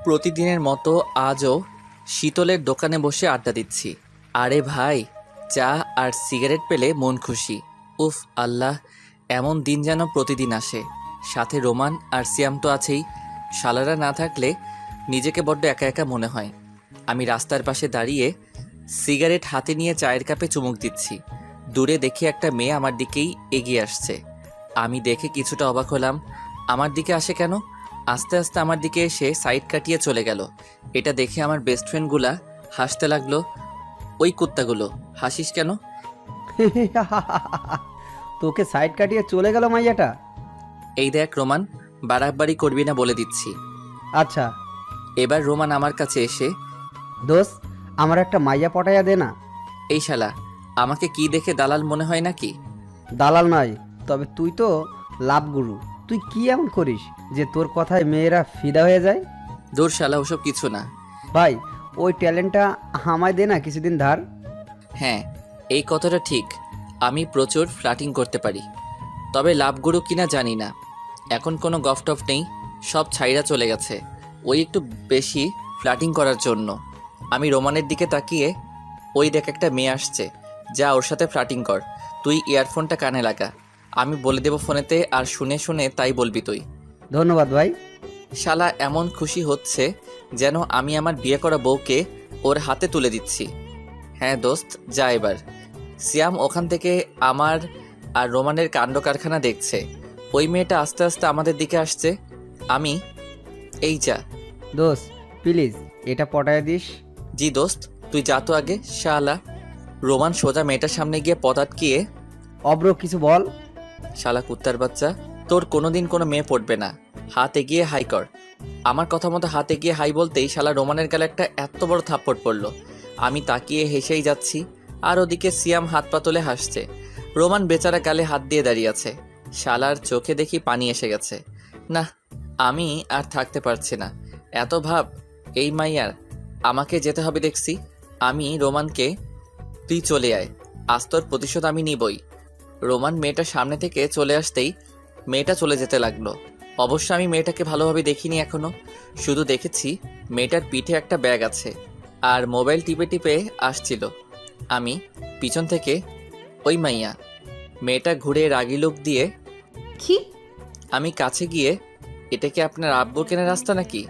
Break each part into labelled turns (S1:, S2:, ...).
S1: প্রতিদিনের মতো আজও শীতলের দোকানে বসে আড্ডা দিচ্ছি। আরে ভাই, চা আর সিগারেট পেলে মন খুশি। উফ আল্লাহ, এমন দিন যেন প্রতিদিন আসে। সাথে রোমান আর সিয়াম তো আছেই। শালারা না থাকলে নিজেকে বড্ড একা একা মনে হয়। আমি রাস্তার পাশে দাঁড়িয়ে সিগারেট হাতে নিয়ে চায়ের কাপে চুমুক দিচ্ছি। দূরে দেখি একটা মেয়ে আমার দিকেই এগিয়ে আসছে। আমি দেখে কিছুটা অবাক হলাম। আমার দিকে আসে কেন? আস্তে আস্তে আমার দিকে এসে সাইড কাটিয়ে চলে গেল। এটা দেখে আমার বেস্ট ফ্রেন্ডগুলা হাসতে লাগলো। ওই কুত্তাগুলো, হাসিস কেন?
S2: তোকে সাইড কাটিয়ে চলে গেল মাইয়াটা?
S1: এই দেখ রোমান, বাড়াবাড়ি করবি না বলে দিচ্ছি।
S2: আচ্ছা
S1: এবার রোমান আমার কাছে এসে,
S2: দোস্ত, আমার একটা মাইয়া পটাইয়া দে না।
S1: এই শালা, আমাকে কি দেখে দালাল মনে হয় নাকি?
S2: দালাল নয়, তবে তুই তো লাভ গুরু। তুই কি এমন করিস যে তোর কথায় মেয়েরা ফিদা হয়ে যায়?
S1: দূর শালা, ওসব কিছু না।
S2: ভাই, ওই ট্যালেন্টটা আমায় দে না কিছুদিন ধার।
S1: হ্যাঁ, এই কথাটা ঠিক। আমি প্রচুর ফ্লার্টিং করতে পারি, তবে লাভগুরু কিনা জানি না। এখন কোনো গফটফ নেই, সব ছাইরা চলে গেছে ওই একটু বেশি ফ্লার্টিং করার জন্য। আমি রোমানের দিকে তাকিয়ে, ওই দেখ একটা মেয়ে আসছে, যা ওর সাথে ফ্লার্টিং কর। তুই ইয়ারফোনটা কানে লাগা, আমি বলে দেবো ফোনেতে, আর শুনে শুনে তাই বলবি তুই।
S2: ধন্যবাদ ভাই।
S1: শালা এমন খুশি হচ্ছে যেন আমি আমার বিয়ে করা বউকে ওর হাতে তুলে দিচ্ছি। হ্যাঁ দোস্ত, যা এবার। সিয়াম ওখান থেকে আমার আর রোমানের কাণ্ড কারখানা দেখছে। ওই মেয়েটা আস্তে আস্তে আমাদের দিকে আসছে। আমি, এই যা।
S2: দোস্ত প্লিজ এটা পটাইয়া দিস।
S1: জি দোস্ত, তুই যা তো আগে। শালা। রোমান সোজা মেয়েটার সামনে গিয়ে পথ আটকিয়ে,
S2: অব্র কিছু বল।
S1: শালা কুত্তার বাচ্চা, তোর কোনোদিন কোনো মেয়ে পড়বে না। হাত এগিয়ে হাই কর। আমার কথা মতো হাত এগিয়ে হাই বলতেই শালা রোমানের গালে একটা এত বড় থাপ্পড় পড়লো। আমি তাকিয়ে হেসেই যাচ্ছি, আর ওদিকে সিয়াম হাত পা তুলে হাসছে। রোমান বেচারা গালে হাত দিয়ে দাঁড়িয়ে আছে। শালার চোখে দেখি পানি এসে গেছে। না, আমি আর থাকতে পারছি না। এত ভাব এই মাইয়ার, আমাকে যেতে হবে দেখছি। আমি রোমানকে, তুই চলে আয়, আজ তোর প্রতিশোধ আমি নিবই। রোমান মেয়েটার সামনে থেকে চলে আসতেই মেয়েটা চলে যেতে লাগলো। অবশ্য আমি মেয়েটাকে ভালোভাবে দেখিনি এখনো, শুধু দেখেছি মেয়েটার পিঠে একটা ব্যাগ আছে আর মোবাইল টিপে টিপে আসছিল। আমি পিছন থেকে, ওই মাইয়া। মেয়েটা ঘুরে রাগি লোক দিয়ে,
S3: কি?
S1: আমি কাছে গিয়ে, এটা কি আপনার আব্বুর কেনা রাস্তা নাকি?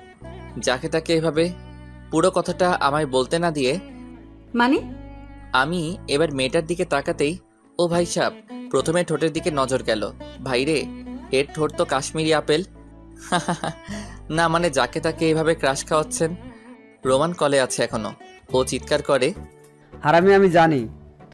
S1: যাকে তাকে এভাবে? পুরো কথাটা আমায় বলতে না দিয়ে
S3: মানে?
S1: আমি এবার মেয়েটার দিকে তাকাতেই, ও ভাই সাব, প্রথমে ঠোঁটের দিকে নজর গেল। ভাইরে, এর ঠোঁট তো কাশ্মীরি আপেল। না মানে যাকে তাকে এভাবে ক্রাশ খাওয়াচ্ছেন। রোমান কলে আছে এখনো। ও চিৎকার করে,
S2: হারামি আমি জানি